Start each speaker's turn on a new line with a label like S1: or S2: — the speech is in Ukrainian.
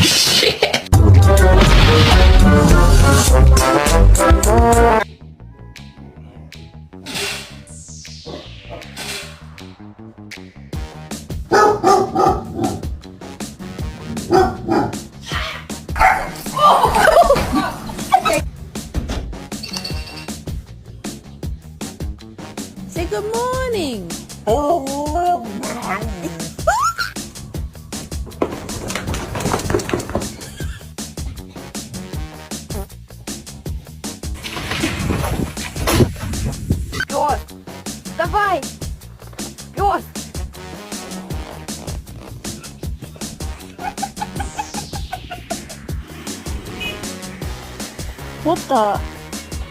S1: Shit.
S2: Say good morning.
S3: Пёс, давай! Пёс!
S2: What the?